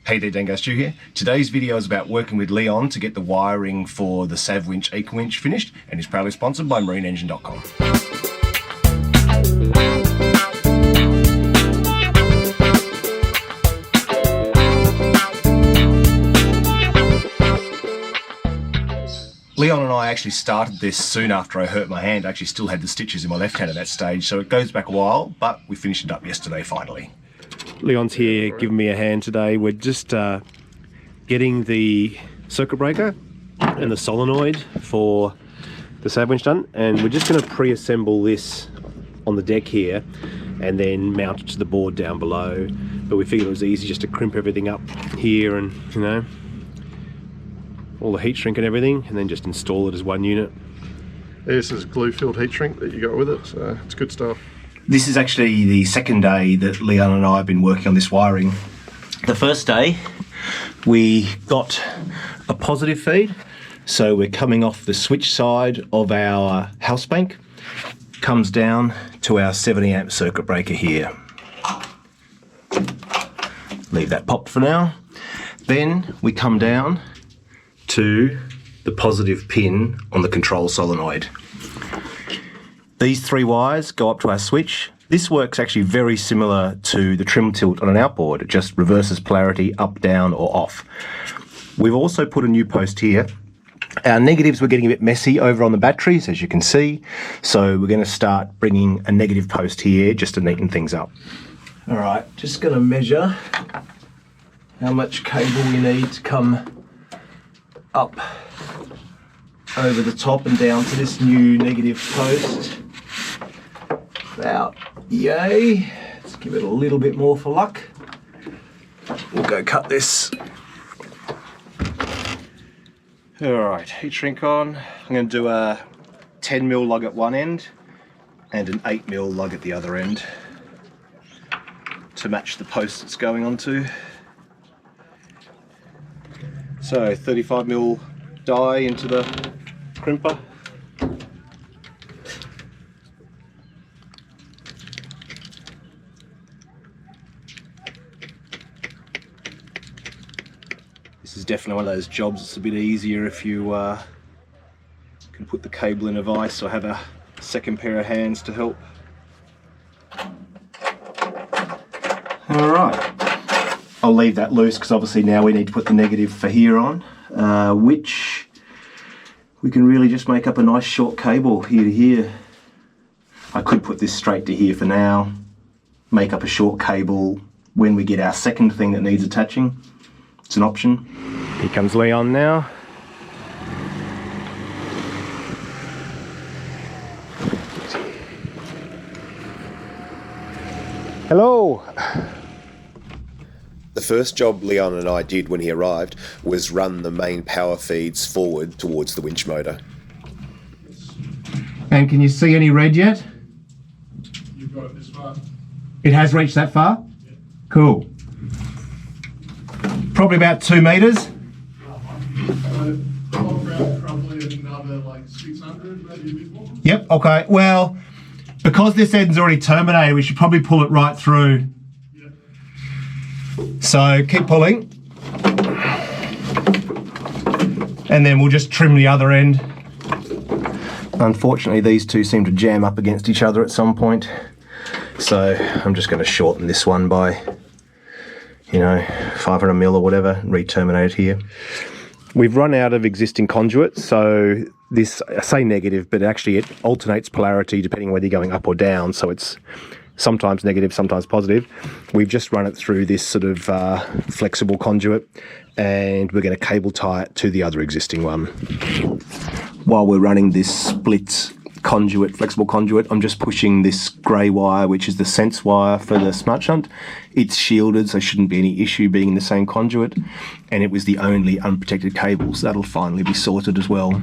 Hey there, Dango Stu here. Today's video is about working with Leon to get the wiring for the Savwinch winch finished, and is proudly sponsored by marineengine.com. Leon and I actually started this soon after I hurt my hand. I actually still had the stitches in my left hand at that stage, so it goes back a while, but we finished it up yesterday finally. Leon's here giving me a hand today. We're just getting the circuit breaker and the solenoid for the Savwinch done, and we're just going to pre-assemble this on the deck here and then mount it to the board down below. But we figured it was easy just to crimp everything up here and, you know, all the heat shrink and everything, and then just install it as one unit. This is glue-filled heat shrink that you got with it, so it's good stuff. This is actually the second day that Leon and I have been working on this wiring. The first day we got a positive feed, so we're coming off the switch side of our house bank, comes down to our 70 amp circuit breaker here. Leave that popped for now. Then we come down to the positive pin on the control solenoid. These three wires go up to our switch. This works actually very similar to the trim tilt on an outboard. It just reverses polarity up, down, or off. We've also put a new post here. Our negatives were getting a bit messy over on the batteries, as you can see. So we're going to start bringing a negative post here just to neaten things up. All right, just going to measure how much cable we need to come up over the top and down to this new negative post. About yay. Let's give it a little bit more for luck. We'll go cut this. Alright, heat shrink on. I'm going to do a 10mm lug at one end and an 8mm lug at the other end to match the post it's going onto. So 35mm die into the crimper. This is definitely one of those jobs that's a bit easier if you can put the cable in a vise or have a second pair of hands to help. Alright, I'll leave that loose because obviously now we need to put the negative for here on, which we can really just make up a nice short cable here to here. I could put this straight to here for now, make up a short cable when we get our second thing that needs attaching. It's an option. Here comes Leon now. Hello. The first job Leon and I did when he arrived was run the main power feeds forward towards the winch motor. And can you see any red yet? You've got it this far. It has reached that far? Yeah. Cool. Probably about 2 meters. So, probably another like 600, maybe a bit more. Yep, okay. Well, because this end's already terminated, we should probably pull it right through. Yeah. So keep pulling. And then we'll just trim the other end. Unfortunately, these two seem to jam up against each other at some point. So I'm just going to shorten this one by, you know, 500mm or whatever, and re-terminate it here. We've run out of existing conduit, so this, I say negative, but actually it alternates polarity depending whether you're going up or down, so it's sometimes negative, sometimes positive. We've just run it through this sort of flexible conduit, and we're going to cable tie it to the other existing one. While we're running this split conduit, flexible conduit, I'm just pushing this grey wire, which is the sense wire for the smart shunt. It's shielded, so shouldn't be any issue being in the same conduit, and it was the only unprotected cable, so that'll finally be sorted as well.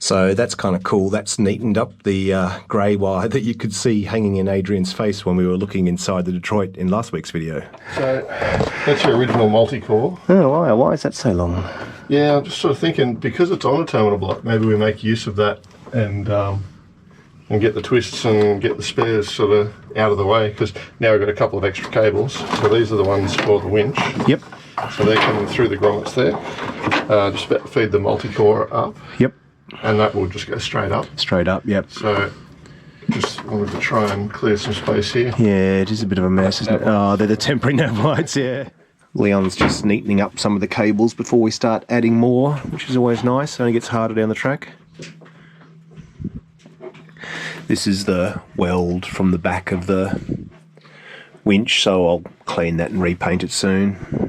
So that's kind of cool. That's neatened up the grey wire that you could see hanging in Adrian's face when we were looking inside the Detroit in last week's video. So that's your original multi-core. Oh, why is that so long? Yeah, I'm just sort of thinking, because it's on a terminal block, maybe we make use of that and get the twists and get the spares sort of out of the way, because now we've got a couple of extra cables. So these are the ones for the winch. Yep. So they're coming through the grommets there. Just about to feed the multi-core up. Yep. And that will just go straight up. Straight up, yep. So just wanted to try and clear some space here. Yeah, it is a bit of a mess, isn't it? Oh, they're the temporary nav lights, yeah. Leon's just neatening up some of the cables before we start adding more, which is always nice. It only gets harder down the track. This is the weld from the back of the winch, so I'll clean that and repaint it soon.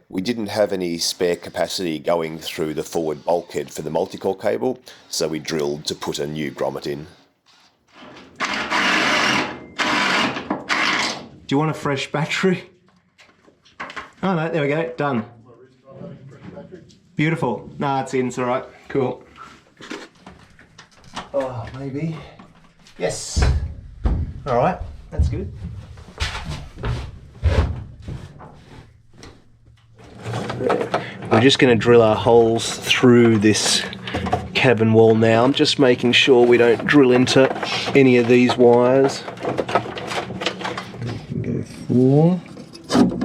We didn't have any spare capacity going through the forward bulkhead for the multi-core cable, so we drilled to put a new grommet in. Do you want a fresh battery? Oh no, there we go, done. Beautiful. Nah, it's in, it's alright. Cool. Oh, maybe. Yes. Alright, that's good. We're just going to drill our holes through this cabin wall now. I'm just making sure we don't drill into any of these wires. Go for.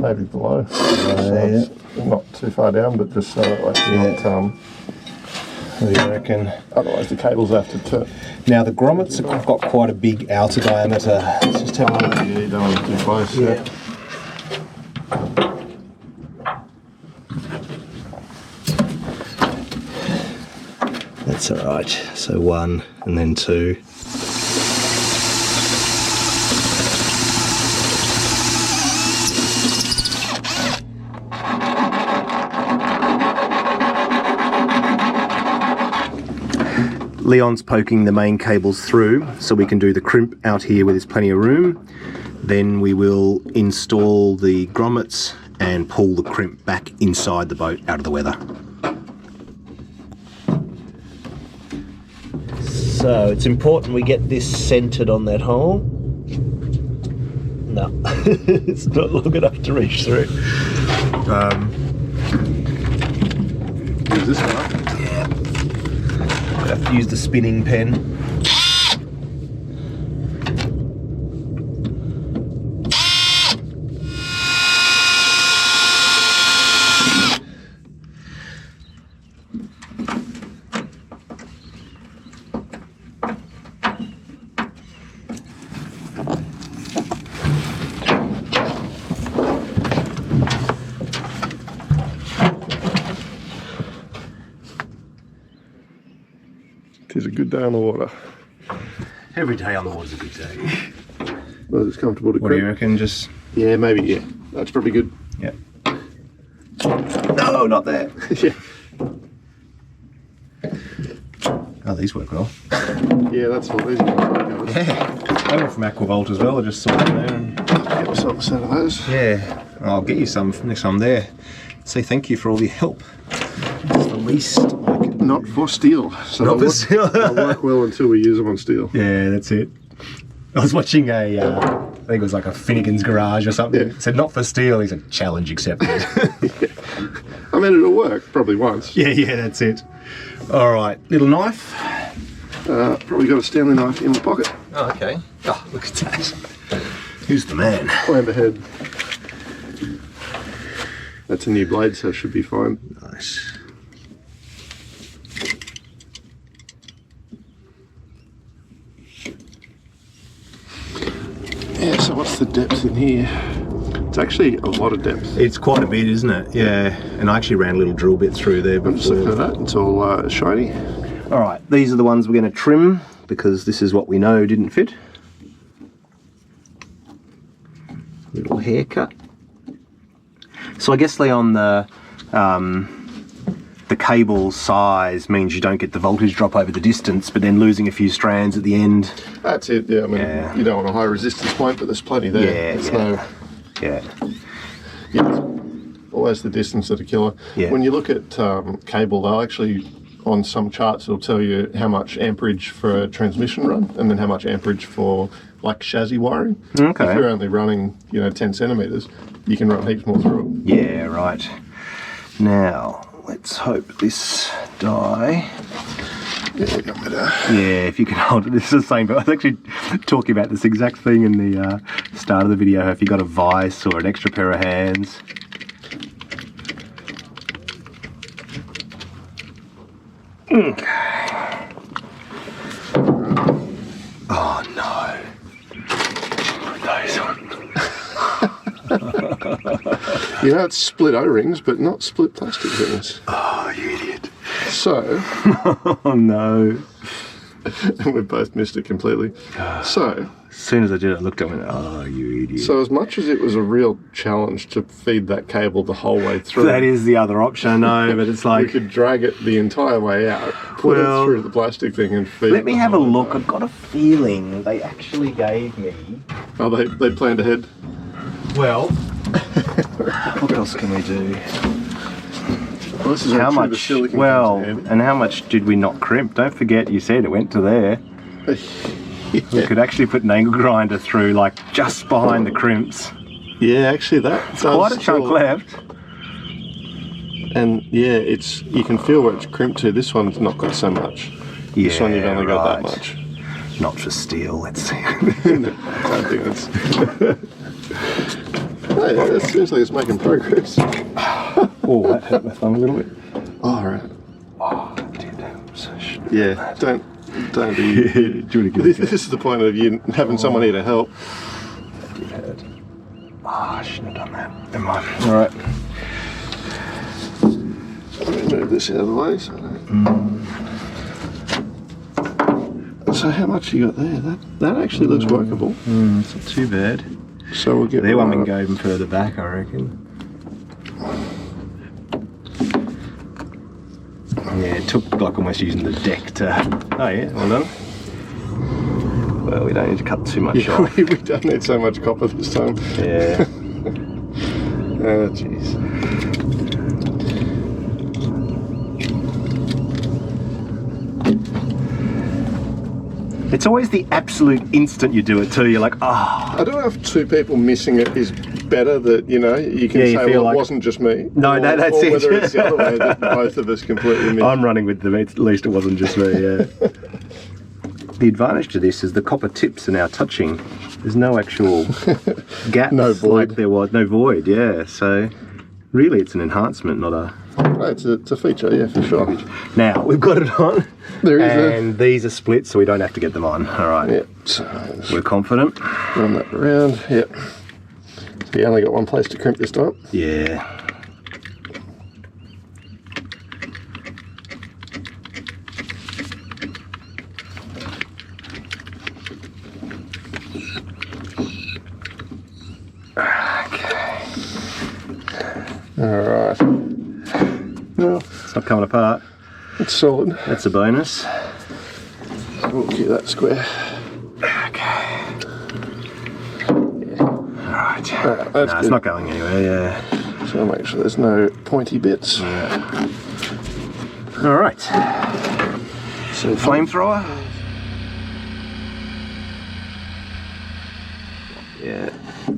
Maybe below. So not too far down, but just so that like not. What do you reckon? Otherwise the cables have to turn. Now the grommets have got quite a big outer diameter. Let's just have a look. Yeah, you don't want it too close. Yeah. That's alright. So 1 and then 2. Leon's poking the main cables through so we can do the crimp out here where there's plenty of room. Then we will install the grommets and pull the crimp back inside the boat out of the weather. So it's important we get this centered on that hole. No, it's not long enough to reach through. Use this one up. Yeah. I have to use the spinning pen. Tis a good day on the water. Every day on the water's a good day. Well, it's comfortable to What do you crimp. reckon? Just Yeah, maybe, yeah. That's probably good. yeah. No, not there. Yeah. Oh, these work well. Yeah, that's all these ones. Yeah, they were from Aquavolt as well. I just saw them there. And Get myself a set of those. yeah, I'll get you some next time I'm there. Say thank you for all your help. It's the least I can. Not for steel. So Not for they'll steel. They'll work well until we use them on steel. Yeah, that's it. I was watching I think it was like a Finnegan's Garage or something. Yeah. It said not for steel. He said challenge accepted. I mean, it'll work probably once. yeah, that's it. All right, little knife. Probably got a Stanley knife in my pocket. Oh, okay. Oh, look at that. Who's the man? Plan ahead. That's a new blade, so it should be fine. Nice. Yeah, so what's the depth in here? It's actually a lot of depth. It's quite a bit, isn't it? Yeah. And I actually ran a little drill bit through there I'm just looking before. at that. It's all shiny. All right, these are the ones we're going to trim because this is what we know didn't fit. Little haircut. So I guess, Leon, the cable size means you don't get the voltage drop over the distance, but then losing a few strands at the end. That's it, yeah. I mean, Yeah. you don't want a high resistance point, but there's plenty there. Yeah, It's yeah. Yeah. it's always the distance that a killer. Yeah. When you look at cable, they'll actually on some charts it'll tell you how much amperage for a transmission run, and then how much amperage for like chassis wiring. Okay. If you're only running, 10 centimeters, you can run heaps more through it. Yeah, right. Now, let's hope this die. Yeah, if you can hold it. This is the same, but I was actually talking about this exact thing in the start of the video. If you got a vise or an extra pair of hands. Oh no. Those ones. It's split O-rings, but not split plastic rings. Oh, you idiot. So, oh no. and we both missed it completely. So, as soon as I did it, I looked at it and went, oh, you idiot. So as much as it was a real challenge to feed that cable the whole way through, that is the other option, I know, but it's like... we could drag it the entire way out, put it through the plastic thing and feed it. Let me have a look. I've got a feeling they actually gave me... Oh, they planned ahead? Well, what else can we do? Well, this is How much? Well, and how much did we not crimp? Don't forget, you said it went to there. Yeah. We could actually put an angle grinder through, like, just behind the crimps. Yeah, actually that's Quite a chunk left. And yeah, you can feel where it's crimped to. This one's not got so much. This one you've only got that much. Not for steel, let's see. I don't think that's... Hey, that seems like it's making progress. Oh, that hurt my thumb a little bit. Oh, right. Oh, dude, so yeah, don't be... This is the point of you having someone here to help. It hurt. Oh, I shouldn't have done that. Never mind. Alright. Let me move this out of the way. So how much you got there? That actually looks workable. It's not too bad. So we'll get... There one we can go even further back, I reckon. Yeah, it took like almost using the deck to... Oh yeah, well done. Well, we don't need to cut too much off. We don't need so much copper this time. Yeah. Oh, jeez. It's always the absolute instant you do it too. You're like, oh. I don't know if two people missing it is better, that you can say, well, like, it wasn't just me. No, that's or it. Whether it's the other way, that both of us completely missed. I'm running with them. At least it wasn't just me. Yeah. The advantage to this is the copper tips are now touching. There's no actual gaps. No void. Like there was no void. Yeah. So really, it's an enhancement, not a. No, it's a feature, yeah, for sure. Now we've got it on. There is and these are split, so we don't have to get them on. All right. Yep. So we're confident. Run that around. Yep. So you only got one place to crimp this time. Yeah. Okay. All right. Well, it's not coming apart. It's solid. That's a bonus. We'll keep that square. Okay. Yeah. Alright. That's no, good. It's not going anywhere, yeah. So make sure there's no pointy bits. Yeah. Alright. So flamethrower. Yeah.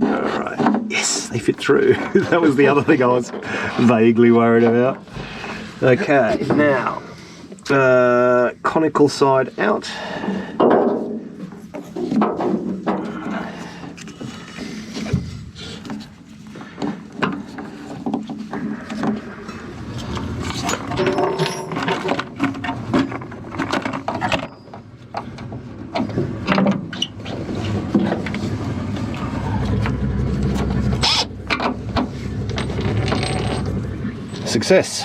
Alright. Yes, they fit through. That was the other thing I was vaguely worried about. Okay, now conical side out. Success.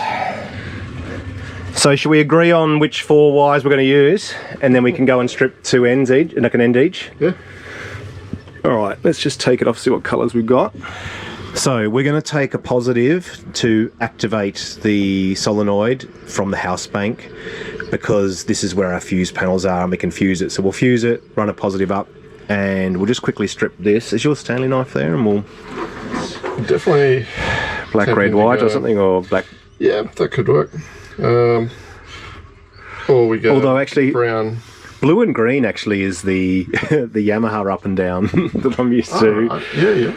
So should we agree on which 4 wires we're going to use, and then we can go and strip 2 ends each, like an end each? Yeah. All right, let's just take it off, see what colours we've got. So we're going to take a positive to activate the solenoid from the house bank, because this is where our fuse panels are and we can fuse it. So we'll fuse it, run a positive up, and we'll just quickly strip this. Is your Stanley knife there? And we'll... Definitely... Black, red, white or something, or black... Yeah, that could work. Or we go Although actually, brown. blue and green actually is the the Yamaha up and down that I'm used to. Right. Yeah.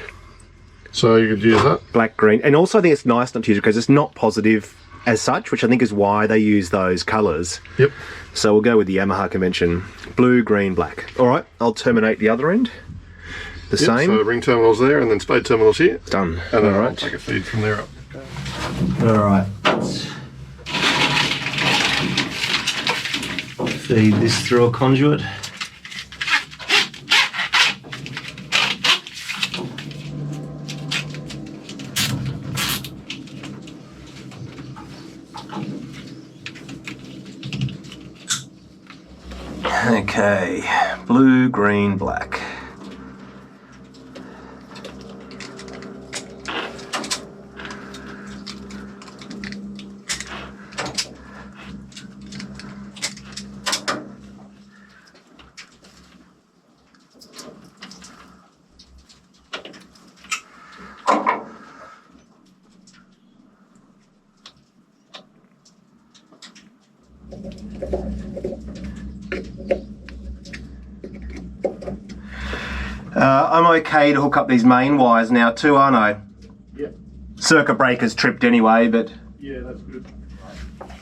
So you could use that. Black, green. And also I think it's nice not to use it because it's not positive as such, which I think is why they use those colours. Yep. So we'll go with the Yamaha convention. Blue, green, black. All right, I'll terminate the other end. The same. So ring terminals there and then spade terminals here. Done. And then All I'll right. take a feed from there up. All right. Feed this through a conduit. Okay, blue, green, black. I'm okay to hook up these main wires now too, aren't I? Yep. Circuit breaker's tripped anyway, but Yeah, that's good.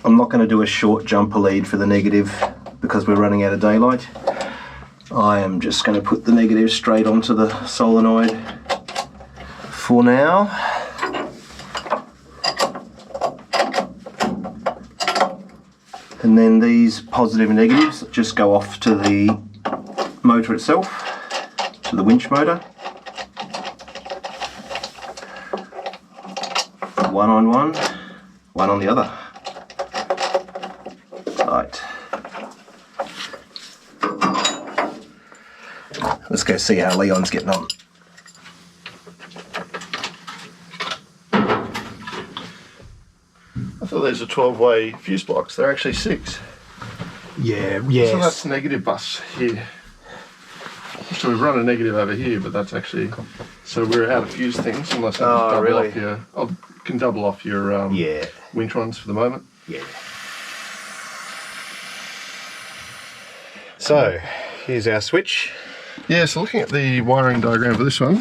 I'm not going to do a short jumper lead for the negative because we're running out of daylight. I am just going to put the negative straight onto the solenoid for now. And then these positive and negatives just go off to the motor itself, to the winch motor. One on one, one on the other. Right. Let's go see how Leon's getting on. I thought these are 12-way fuse blocks. They're actually 6. Yeah, So that's negative bus here. So we've run a negative over here, but that's actually... So we're out of fuse things unless I just double really? off your... I can double off your Yeah. winch ones for the moment. Yeah. So, here's our switch. Yeah, so looking at the wiring diagram for this one,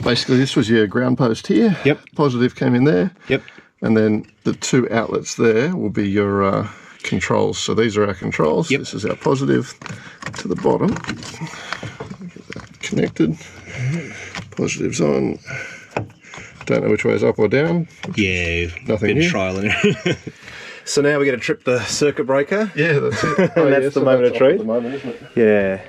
basically this was your ground post here. Yep. Positive came in there. Yep. And then the 2 outlets there will be your controls. So these are our controls. Yep. This is our positive to the bottom. Get that connected. Positive's on. Don't know which way is up or down. Yeah, Nothing been here. trialing. So now we're going to trip the circuit breaker. Yeah, that's it. And that's the moment of off truth. at the moment, isn't it? Yeah.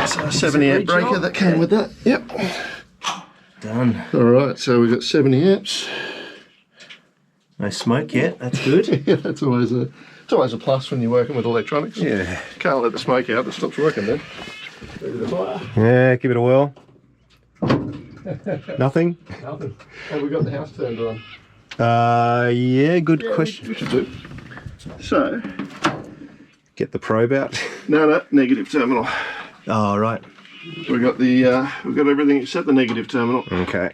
So a 70 amp breaker that came with that. Yep. Done. All right, so we've got 70 amps. No smoke yet. That's good. Yeah, that's always a plus when you're working with electronics. Yeah. Can't let the smoke out; it stops working then. Yeah, give it a whirl. Nothing? Nothing. Have we got the house turned on? Yeah, good question. We should do. So, Get the probe out. no, negative terminal. Oh, right. We've got everything except the negative terminal. Okay.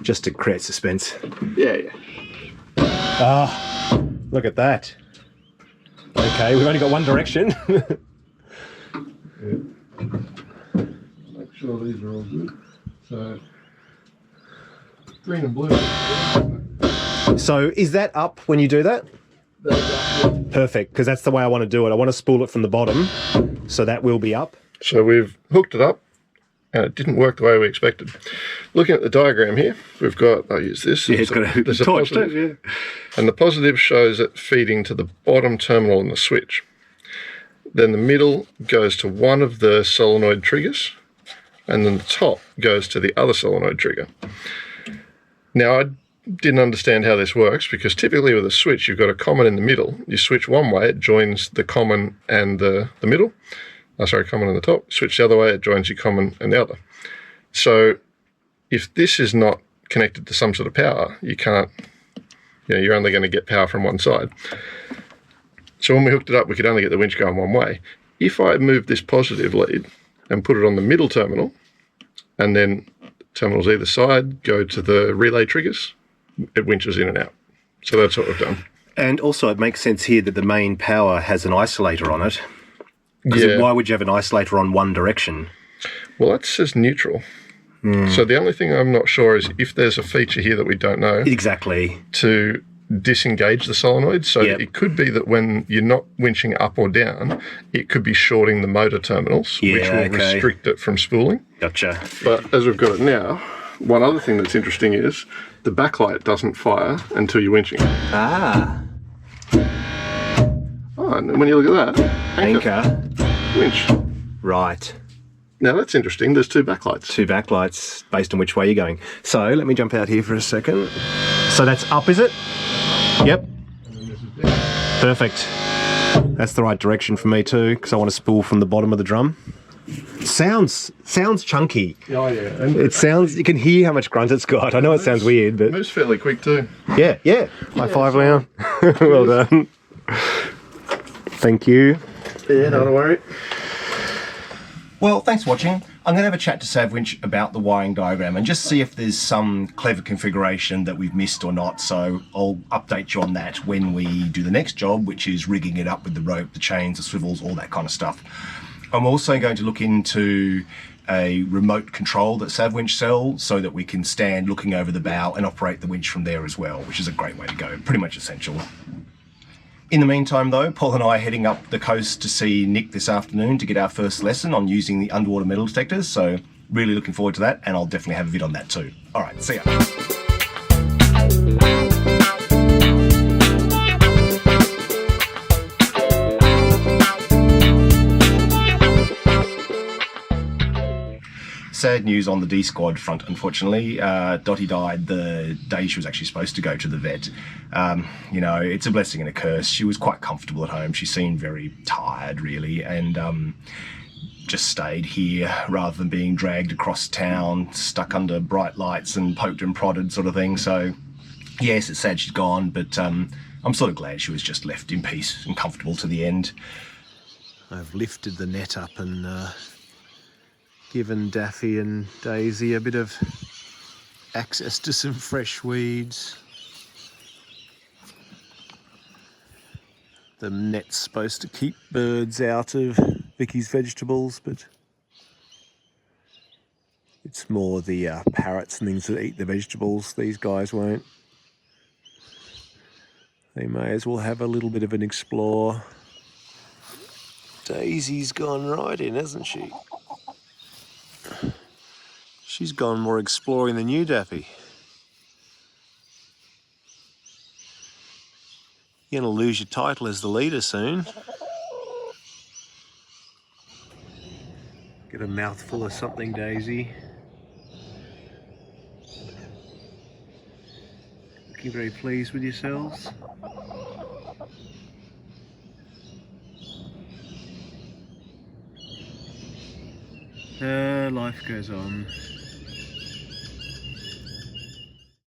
Just to create suspense. Yeah. Ah, look at that. Okay, we've only got one direction. Make sure these are all good. So, green and blue. So is that up when you do that? Perfect, because that's the way I want to do it. I want to spool it from the bottom, so that will be up. So we've hooked it up, and it didn't work the way we expected. Looking at the diagram here, we've got, I'll use this. Yeah, it's got a there's a torch, positive, don't you? and the positive shows it feeding to the bottom terminal in the switch. Then the middle goes to one of the solenoid triggers, and then the top goes to the other solenoid trigger. Now, I didn't understand how this works because typically with a switch, you've got a common in the middle. You switch one way, it joins the common and the middle. Common and the top. Switch the other way, it joins your common and the other. So if this is not connected to some sort of power, you can't, you're only going to get power from one side. So when we hooked it up, we could only get the winch going one way. If I moved this positive lead and put it on the middle terminal and then terminals either side, go to the relay triggers, it winches in and out. So that's what we've done. And also it makes sense here that the main power has an isolator on it. Yeah. Why would you have an isolator on one direction? Well, that says neutral. So the only thing I'm not sure is if there's a feature here that we don't know. Exactly. To disengage the solenoid. So Yep. it could be that when you're not winching up or down, it could be shorting the motor terminals, which will restrict it from spooling. Gotcha. But as we've got it now, one other thing that's interesting is the backlight doesn't fire until you're winching. Ah. Oh, and when you look at that, Anchor. winch. Right. Now that's interesting. There's two backlights. Two backlights based on which way you're going. So let me jump out here for a second. So that's up, is it? Yep. Perfect. That's the right direction for me too, because I want to spool from the bottom of the drum. Sounds chunky. Oh yeah. And It sounds, you can hear how much grunt it's got. I know it sounds weird, but moves fairly quick too. yeah. High five, Leon. Well done. Thank you. Yeah, not to worry. Well, thanks for watching. I'm going to have a chat to Savwinch about the wiring diagram and just see if there's some clever configuration that we've missed or not. So I'll update you on that when we do the next job, which is rigging it up with the rope, the chains, the swivels, all that kind of stuff. I'm also going to look into a remote control that Savwinch sells so that we can stand looking over the bow and operate the winch from there as well, which is a great way to go, pretty much essential. In the meantime though, Paul and I are heading up the coast to see Nick this afternoon to get our first lesson on using the underwater metal detectors, so really looking forward to that, and I'll definitely have a vid on that too. Alright, see ya. Sad news on the D squad front, unfortunately. Dottie died the day she was actually supposed to go to the vet. You know, it's a blessing and a curse. She was quite comfortable at home. She seemed very tired, really, and just stayed here rather than being dragged across town, stuck under bright lights and poked and prodded sort of thing. So, yes, it's sad she's gone, but I'm sort of glad she was just left in peace and comfortable to the end. I've lifted the net up and given Daffy and Daisy a bit of access to some fresh weeds. The net's supposed to keep birds out of Vicky's vegetables, but it's more the parrots and things that eat the vegetables. These guys won't. They may as well have a little bit of an explore. Daisy's gone right in, hasn't she? She's gone more exploring than you, Daffy. You're going to lose your title as the leader soon. Get a mouthful of something, Daisy. Looking very pleased with yourselves. Life goes on.